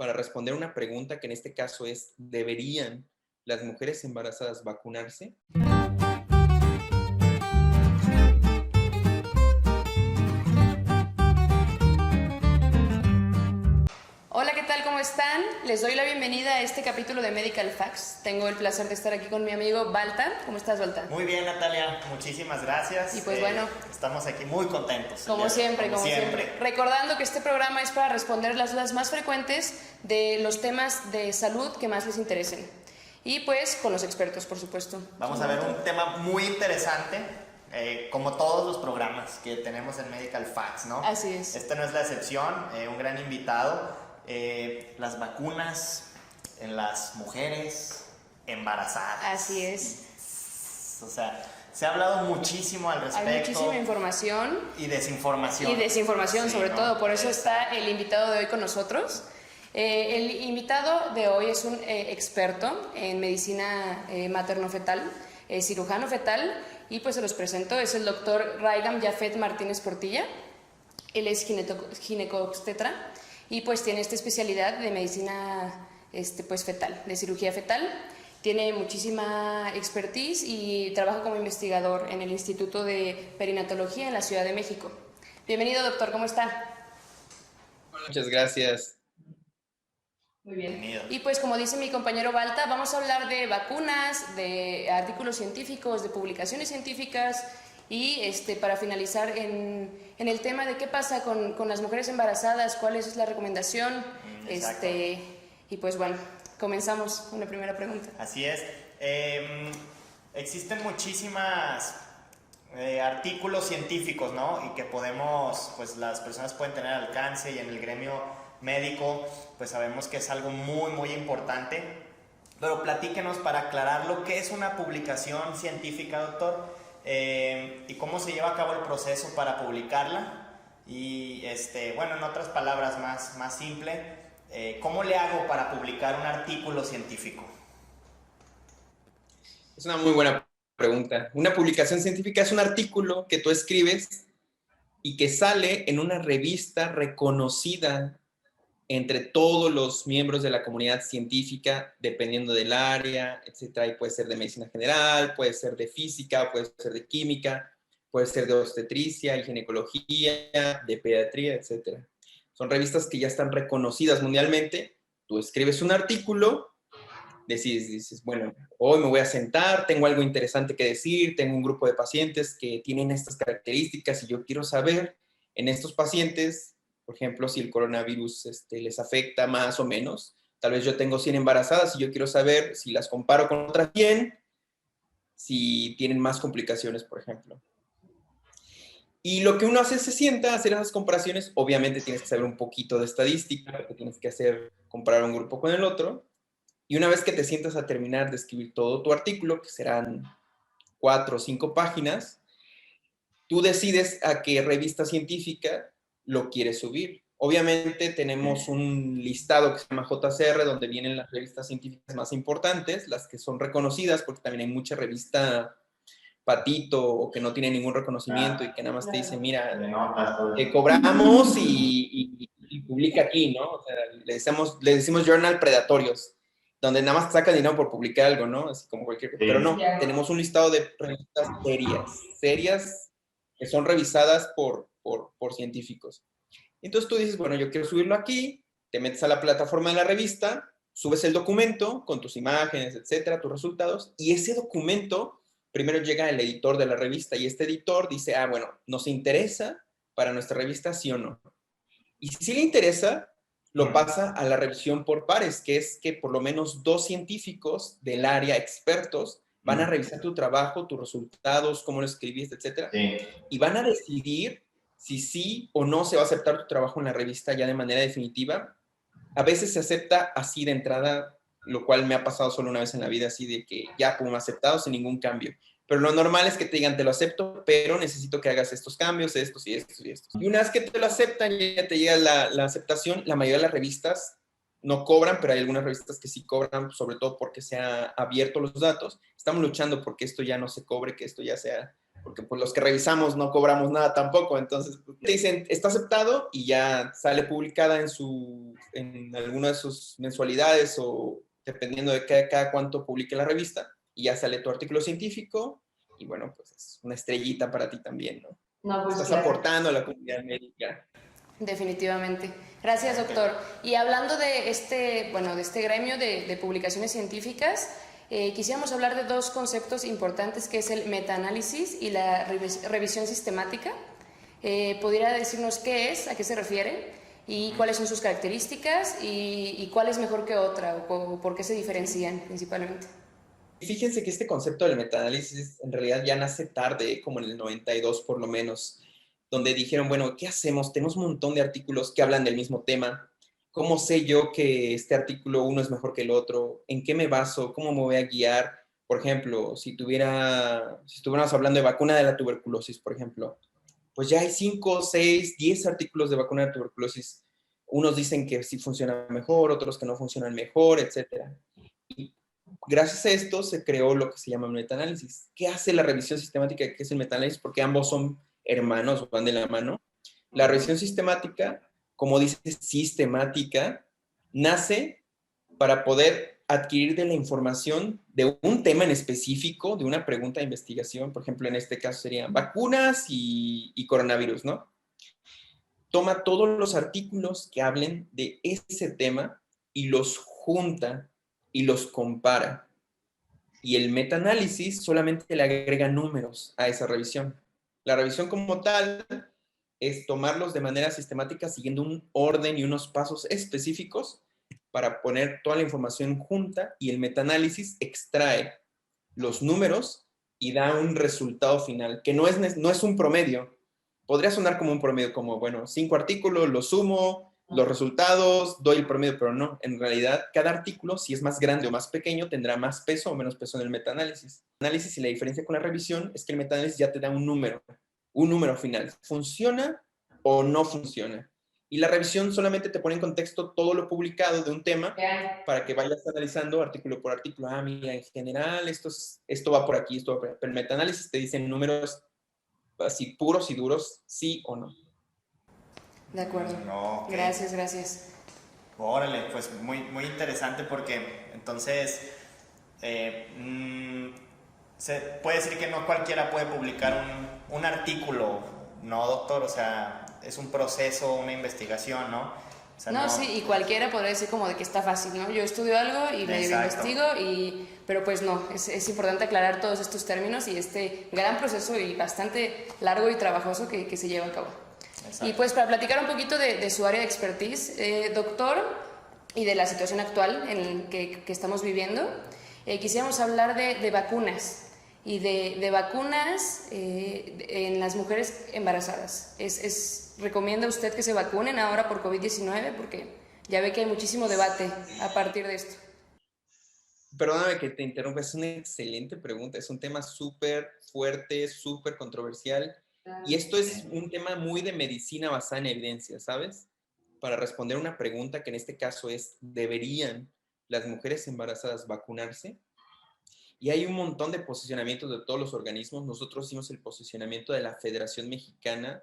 para responder una pregunta que en este caso es, ¿deberían las mujeres embarazadas vacunarse? Hola, ¿qué tal? ¿Cómo están? Les doy la bienvenida a este capítulo de Medical Facts. Tengo el placer de estar aquí con mi amigo Balta. ¿Cómo estás, Balta? Muy bien, Natalia. Muchísimas gracias. Y pues bueno, estamos aquí muy contentos. Como siempre. Recordando que este programa es para responder las dudas más frecuentes de los temas de salud que más les interesen. Y pues con los expertos, por supuesto. Vamos a ver un tema muy interesante. Como todos los programas que tenemos en Medical Facts, ¿no? Así es. Este no es la excepción, un gran invitado. Las vacunas en las mujeres embarazadas. Así es. O sea, se ha hablado muchísimo al respecto. Hay muchísima información. Y desinformación. Y desinformación, sí, sobre todo. Por eso está el invitado de hoy con nosotros. El invitado de hoy es un experto en medicina materno-fetal, cirujano fetal, y pues se los presento. Es el doctor Raigam Jafet Martínez Portilla. Él es ginecobstetra y pues tiene esta especialidad de medicina pues fetal, de cirugía fetal. Tiene muchísima expertise y trabaja como investigador en el Instituto de Perinatología en la Ciudad de México. Bienvenido, doctor, ¿cómo está? Muchas gracias. Muy bien. Y pues como dice mi compañero Balta, vamos a hablar de vacunas, de artículos científicos, de publicaciones científicas y para finalizar en el tema de qué pasa con las mujeres embarazadas, cuál es la recomendación. Y pues bueno, comenzamos con la primera pregunta. Así es. Existen muchísimas artículos científicos, ¿no? Y que podemos, pues las personas pueden tener alcance, y en el gremio médico, pues sabemos que es algo muy, muy importante. Pero platíquenos para aclararlo, ¿qué es una publicación científica, doctor? Y cómo se lleva a cabo el proceso para publicarla. Y bueno, en otras palabras más simple, ¿cómo le hago para publicar un artículo científico? Es una muy buena pregunta. Una publicación científica es un artículo que tú escribes y que sale en una revista reconocida entre todos los miembros de la comunidad científica, dependiendo del área, etcétera. Y puede ser de medicina general, puede ser de física, puede ser de química, puede ser de obstetricia y ginecología, de pediatría, etcétera. Son revistas que ya están reconocidas mundialmente. Tú escribes un artículo, dices, bueno, hoy me voy a sentar, tengo algo interesante que decir, tengo un grupo de pacientes que tienen estas características y yo quiero saber en estos pacientes, por ejemplo, si el coronavirus les afecta más o menos. Tal vez yo tengo 100 embarazadas y yo quiero saber si las comparo con otras 100, si tienen más complicaciones, por ejemplo. Y lo que uno hace es se sienta a hacer esas comparaciones. Obviamente tienes que saber un poquito de estadística, porque tienes que comparar un grupo con el otro. Y una vez que te sientas a terminar de escribir todo tu artículo, que serán 4 o 5 páginas, tú decides a qué revista científica lo quieres subir. Obviamente tenemos un listado que se llama JCR, donde vienen las revistas científicas más importantes, las que son reconocidas, porque también hay mucha revista patito o que no tiene ningún reconocimiento y que nada más te dice, mira, te cobramos y publica aquí, ¿no? O sea, le decimos journal predatorios, donde nada más te saca dinero por publicar algo, ¿no? Así como cualquier... Pero no, tenemos un listado de revistas serias, que son revisadas por científicos. Entonces tú dices, bueno, yo quiero subirlo aquí, te metes a la plataforma de la revista, subes el documento con tus imágenes, etcétera, tus resultados, y ese documento primero llega al editor de la revista, y este editor dice, bueno, ¿nos interesa para nuestra revista, sí o no? Y si sí le interesa, lo pasa a la revisión por pares, que es que por lo menos 2 científicos del área, expertos, van a revisar tu trabajo, tus resultados, cómo lo escribiste, etcétera, y van a decidir si sí o no se va a aceptar tu trabajo en la revista ya de manera definitiva. A veces se acepta así de entrada, lo cual me ha pasado solo una vez en la vida, así de que ya como aceptado sin ningún cambio. Pero lo normal es que te digan, te lo acepto, pero necesito que hagas estos cambios, estos y estos y estos. Y una vez que te lo aceptan y ya te llega la aceptación, la mayoría de las revistas no cobran, pero hay algunas revistas que sí cobran, sobre todo porque se han abierto los datos. Estamos luchando porque esto ya no se cobre, que esto ya sea porque pues los que revisamos no cobramos nada tampoco, entonces pues, te dicen, está aceptado y ya sale publicada en alguna de sus mensualidades o dependiendo de cada cuánto publique la revista, y ya sale tu artículo científico y bueno, pues es una estrellita para ti también, ¿no? No, pues Estás claro. aportando a la comunidad médica. Definitivamente. Gracias, doctor. Y hablando de este gremio de publicaciones científicas, quisiéramos hablar de dos conceptos importantes, que es el metaanálisis y la revisión sistemática. ¿Podría decirnos qué es, a qué se refiere y cuáles son sus características y cuál es mejor que otra o por qué se diferencian principalmente? Fíjense que este concepto del metaanálisis en realidad ya nace tarde, como en el 92 por lo menos, donde dijeron, bueno, ¿qué hacemos? Tenemos un montón de artículos que hablan del mismo tema. ¿Cómo sé yo que este artículo uno es mejor que el otro? ¿En qué me baso? ¿Cómo me voy a guiar? Por ejemplo, si estuviéramos hablando de vacuna de la tuberculosis, por ejemplo, pues ya hay 5, 6, 10 artículos de vacuna de la tuberculosis. Unos dicen que sí funciona mejor, otros que no funcionan mejor, etcétera. Y gracias a esto se creó lo que se llama metaanálisis. ¿Qué hace la revisión sistemática? ¿Qué es el metaanálisis? Porque ambos son hermanos, van de la mano. La revisión sistemática, como dice sistemática, nace para poder adquirir de la información de un tema en específico, de una pregunta de investigación. Por ejemplo, en este caso serían vacunas y coronavirus, ¿no? Toma todos los artículos que hablen de ese tema y los junta y los compara. Y el metaanálisis solamente le agrega números a esa revisión. La revisión como tal es tomarlos de manera sistemática siguiendo un orden y unos pasos específicos para poner toda la información junta, y el metaanálisis extrae los números y da un resultado final, que no es un promedio. Podría sonar como un promedio, como, bueno, 5 artículos, los sumo, los resultados, doy el promedio, pero no. En realidad, cada artículo, si es más grande o más pequeño, tendrá más peso o menos peso en el metaanálisis. El análisis, y la diferencia con la revisión es que el metaanálisis ya te da un número final. ¿Funciona o no funciona? Y la revisión solamente te pone en contexto todo lo publicado de un tema para que vayas analizando artículo por artículo. Ah, mira, en general esto va por aquí, esto va por aquí. Pero el metaanálisis te dice números así puros y duros, sí o no. De acuerdo. No, okay. Gracias. Órale, pues muy, muy interesante, porque entonces se puede decir que no cualquiera puede publicar un artículo, ¿no, doctor? O sea, es un proceso, una investigación, ¿no? O sea, no, sí, y cualquiera podría decir como de que está fácil, ¿no? Yo estudio algo y me investigo, pero pues no, es importante aclarar todos estos términos y este gran proceso y bastante largo y trabajoso que se lleva a cabo. Exacto. Y pues para platicar un poquito de su área de expertise, doctor, y de la situación actual en que estamos viviendo, quisiéramos hablar de vacunas y de vacunas en las mujeres embarazadas. ¿Recomienda usted que se vacunen ahora por COVID-19? Porque ya ve que hay muchísimo debate a partir de esto. Perdóname que te interrumpa, es una excelente pregunta, es un tema súper fuerte, súper controversial, y esto es un tema muy de medicina basada en evidencia, ¿sabes? Para responder una pregunta que en este caso es, ¿deberían las mujeres embarazadas vacunarse? Y hay un montón de posicionamientos de todos los organismos. Nosotros hicimos el posicionamiento de la Federación Mexicana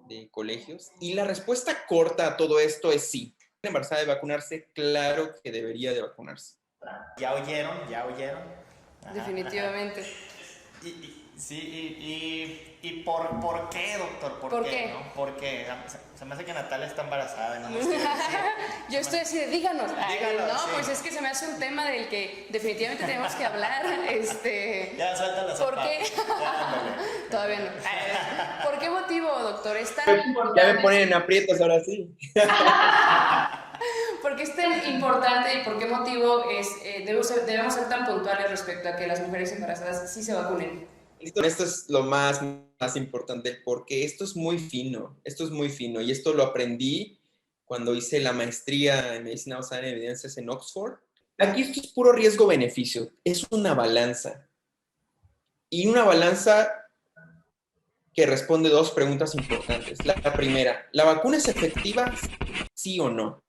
de Colegios, y la respuesta corta a todo esto es sí. Embarazada de vacunarse, claro que debería de vacunarse. ¿Ya oyeron? Ajá, definitivamente. Ajá. ¿Y por qué, doctor? ¿Por qué? ¿No? Porque se me hace que Natalia está embarazada. No me estoy yo estoy así de, díganos. No, sí. Pues es que se me hace un tema del que definitivamente tenemos que hablar. Ya, suelta la sopa. ¿Por qué? Todavía no. ¿Por qué motivo, doctor? Es tan importante. Ya me ponen en aprietos ahora sí. ¿Por qué es tan importante y por qué motivo debemos ser tan puntuales respecto a que las mujeres embarazadas sí se vacunen? Esto es lo más importante, porque esto es muy fino, y esto lo aprendí cuando hice la maestría en medicina basada en evidencias en Oxford. Aquí esto es puro riesgo-beneficio, es una balanza. Y una balanza que responde dos preguntas importantes. La primera, ¿la vacuna es efectiva, sí o no?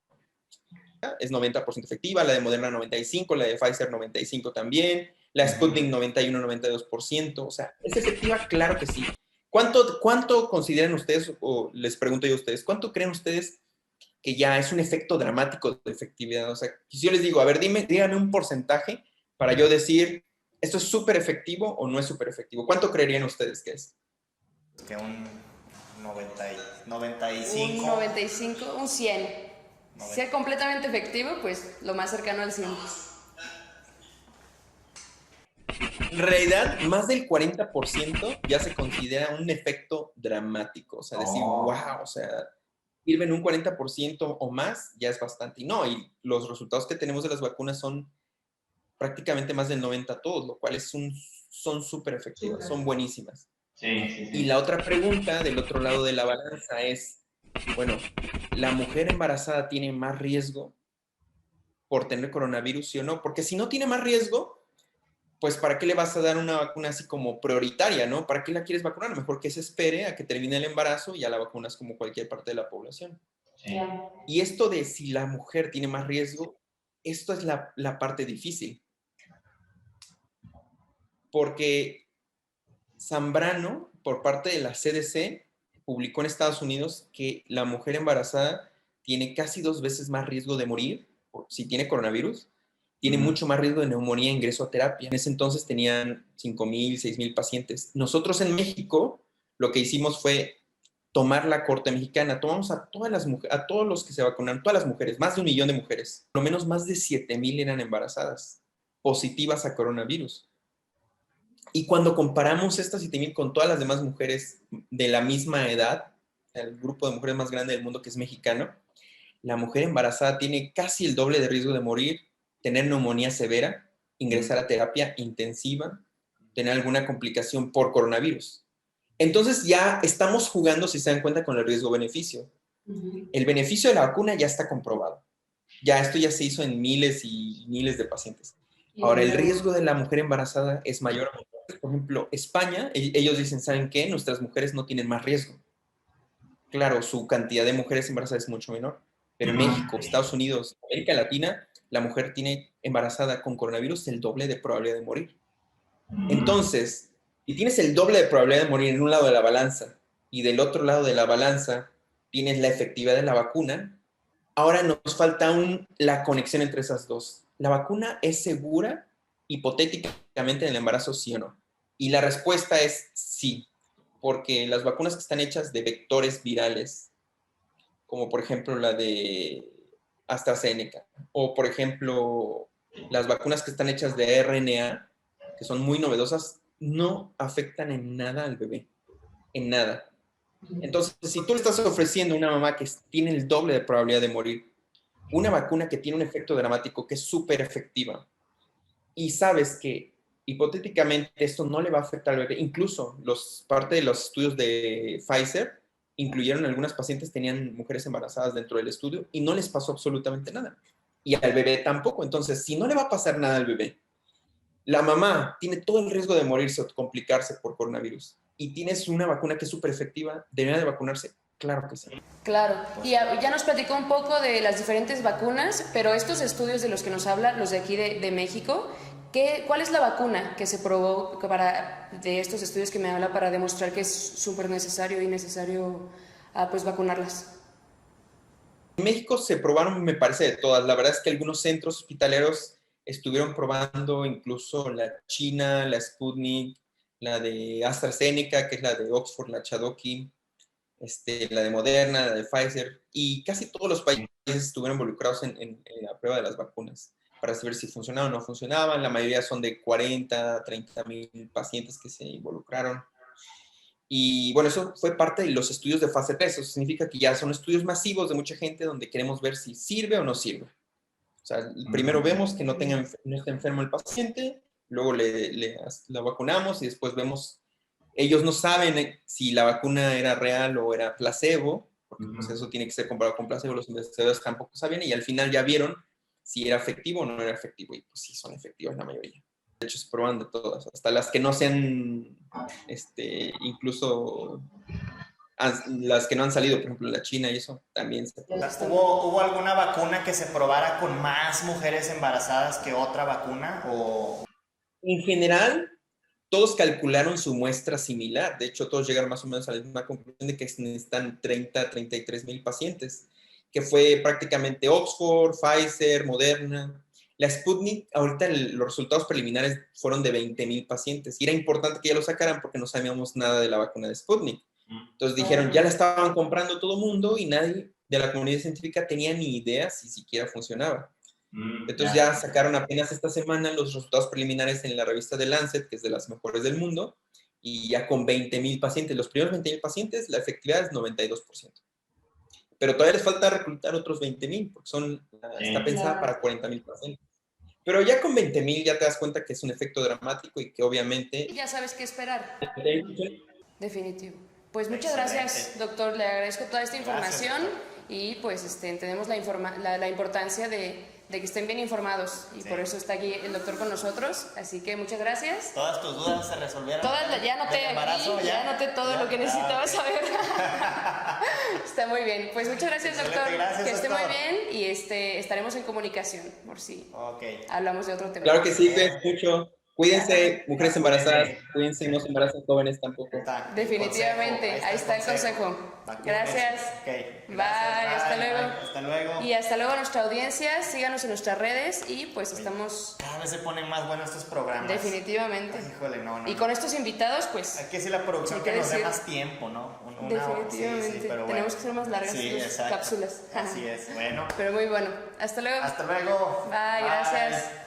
Es 90% efectiva, la de Moderna 95%, la de Pfizer 95% también, La Sputnik 91-92%, o sea, ¿es efectiva? Claro que sí. ¿Cuánto consideran ustedes, o les pregunto yo a ustedes, cuánto creen ustedes que ya es un efecto dramático de efectividad? O sea, si yo les digo, a ver, díganme un porcentaje para yo decir, ¿esto es súper efectivo o no es súper efectivo? ¿Cuánto creerían ustedes que es? Que un 95. Un 95, un 100. Si sea completamente efectivo, pues lo más cercano al 100. En realidad, más del 40% ya se considera un efecto dramático. O sea, decir, wow, o sea, sirve en un 40% o más, ya es bastante. Y no, y los resultados que tenemos de las vacunas son prácticamente más del 90 todos, lo cual son súper efectivas, son buenísimas. Sí. Y la otra pregunta del otro lado de la balanza es, bueno, ¿la mujer embarazada tiene más riesgo por tener coronavirus, sí o no? Porque si no tiene más riesgo, pues ¿para qué le vas a dar una vacuna así como prioritaria, no? ¿Para qué la quieres vacunar? Mejor que se espere a que termine el embarazo y ya la vacunas como cualquier parte de la población. Sí. Y esto de si la mujer tiene más riesgo, esto es la parte difícil. Porque Zambrano, por parte de la CDC, publicó en Estados Unidos que la mujer embarazada tiene casi 2 veces más riesgo de morir si tiene coronavirus, tiene mucho más riesgo de neumonía e ingreso a terapia. En ese entonces tenían 5,000, 6,000 pacientes. Nosotros en México lo que hicimos fue tomar la corte mexicana, tomamos a todas las mujeres, a todos los que se vacunaron, todas las mujeres, más de 1,000,000 de mujeres, por lo menos más de 7,000 eran embarazadas, positivas a coronavirus. Y cuando comparamos estas 7,000 con todas las demás mujeres de la misma edad, el grupo de mujeres más grande del mundo que es mexicano, la mujer embarazada tiene casi el doble de riesgo de morir, tener neumonía severa, ingresar a terapia intensiva, tener alguna complicación por coronavirus. Entonces ya estamos jugando, si se dan cuenta, con el riesgo-beneficio. El beneficio de la vacuna ya está comprobado. Esto ya se hizo en miles y miles de pacientes. Ahora, el riesgo de la mujer embarazada es mayor. Por ejemplo, España, ellos dicen, ¿saben qué? Nuestras mujeres no tienen más riesgo. Claro, su cantidad de mujeres embarazadas es mucho menor. Pero en México, Estados Unidos, América Latina, la mujer tiene embarazada con coronavirus el doble de probabilidad de morir. Entonces, si tienes el doble de probabilidad de morir en un lado de la balanza y del otro lado de la balanza tienes la efectividad de la vacuna, ahora nos falta la conexión entre esas dos. ¿La vacuna es segura hipotéticamente en el embarazo, sí o no? Y la respuesta es sí, porque las vacunas que están hechas de vectores virales, como por ejemplo la de AstraZeneca, o por ejemplo las vacunas que están hechas de RNA, que son muy novedosas, no afectan en nada al bebé, en nada. Entonces, si tú le estás ofreciendo a una mamá que tiene el doble de probabilidad de morir, una vacuna que tiene un efecto dramático, que es súper efectiva, y sabes que hipotéticamente esto no le va a afectar al bebé, incluso parte de los estudios de Pfizer incluyeron algunas pacientes, tenían mujeres embarazadas dentro del estudio y no les pasó absolutamente nada. Y al bebé tampoco. Entonces, si no le va a pasar nada al bebé, la mamá tiene todo el riesgo de morirse o complicarse por coronavirus y tienes una vacuna que es súper efectiva, ¿debería de vacunarse? Claro que sí. Claro, y ya nos platicó un poco de las diferentes vacunas, pero estos estudios de los que nos habla, los de aquí de México, ¿cuál es la vacuna que se probó de estos estudios que me habla para demostrar que es súper necesario y necesario pues vacunarlas? En México se probaron, me parece, de todas. La verdad es que algunos centros hospitaleros estuvieron probando incluso la China, la Sputnik, la de AstraZeneca, que es la de Oxford, la Chadoki, la de Moderna, la de Pfizer, y casi todos los países estuvieron involucrados en la prueba de las vacunas para saber si funcionaban o no funcionaban. La mayoría son de 40, 30,000 pacientes que se involucraron. Y bueno, eso fue parte de los estudios de fase 3. Eso significa que ya son estudios masivos de mucha gente donde queremos ver si sirve o no sirve. O sea, primero vemos que no esté enfermo el paciente, luego la vacunamos y después vemos, ellos no saben si la vacuna era real o era placebo, porque pues eso tiene que ser comparado con placebo, los investigadores tampoco sabían y al final ya vieron si era efectivo o no era efectivo y pues sí son efectivas la mayoría. De hecho, se prueban de todas, hasta las que no sean, incluso las que no han salido, por ejemplo, la China y eso, también se prueban. ¿Hubo alguna vacuna que se probara con más mujeres embarazadas que otra vacuna? En general, todos calcularon su muestra similar. De hecho, todos llegaron más o menos a la misma conclusión de que se necesitan 33,000 pacientes, que fue prácticamente Oxford, Pfizer, Moderna. La Sputnik, ahorita los resultados preliminares fueron de 20,000 pacientes. Y era importante que ya lo sacaran porque no sabíamos nada de la vacuna de Sputnik. Entonces dijeron, ya la estaban comprando todo mundo y nadie de la comunidad científica tenía ni idea si siquiera funcionaba. Entonces ya sacaron apenas esta semana los resultados preliminares en la revista de Lancet, que es de las mejores del mundo, y ya con 20,000 pacientes. Los primeros 20,000 pacientes, la efectividad es 92%. Pero todavía les falta reclutar otros 20,000, porque está pensada para 40,000 pacientes. Pero ya con 20,000 ya te das cuenta que es un efecto dramático y que obviamente... Ya sabes qué esperar. Sí. Definitivo. Pues muchas Excelente. gracias, doctor. Le agradezco toda esta información Gracias, y pues entendemos la importancia de que estén bien informados y Sí. por eso está aquí el doctor con nosotros. Así que muchas gracias. ¿Todas tus dudas se resolvieron? Ya anoté ¿Del embarazo, aquí, ya anoté todo ¿Ya? lo que necesitaba ok. saber. Está muy bien. Pues muchas gracias, Excelente, doctor. gracias, que esté doctor. muy bien y estaremos en comunicación por si Ok. hablamos de otro tema. Claro que sí, cuídense mucho. Cuídense, mujeres embarazadas. Cuídense, no se embarazan jóvenes tampoco. Está, Definitivamente, consejo, ahí está el consejo. Vacúnense. Gracias. Ok, Bye, gracias, hasta bye, luego. bye, hasta luego. Y hasta luego a nuestra audiencia, síganos en nuestras redes y pues estamos Cada vez se ponen más buenos estos programas. definitivamente. Ay, híjole, no. Y con estos invitados pues Hay que decir la producción hay que que nos dé decir- más tiempo, ¿no? definitivamente, sí, pero bueno. tenemos que ser más largas Sí, las exacto. cápsulas. Así es, bueno. Pero muy bueno. Hasta luego. Hasta luego. Bye, gracias.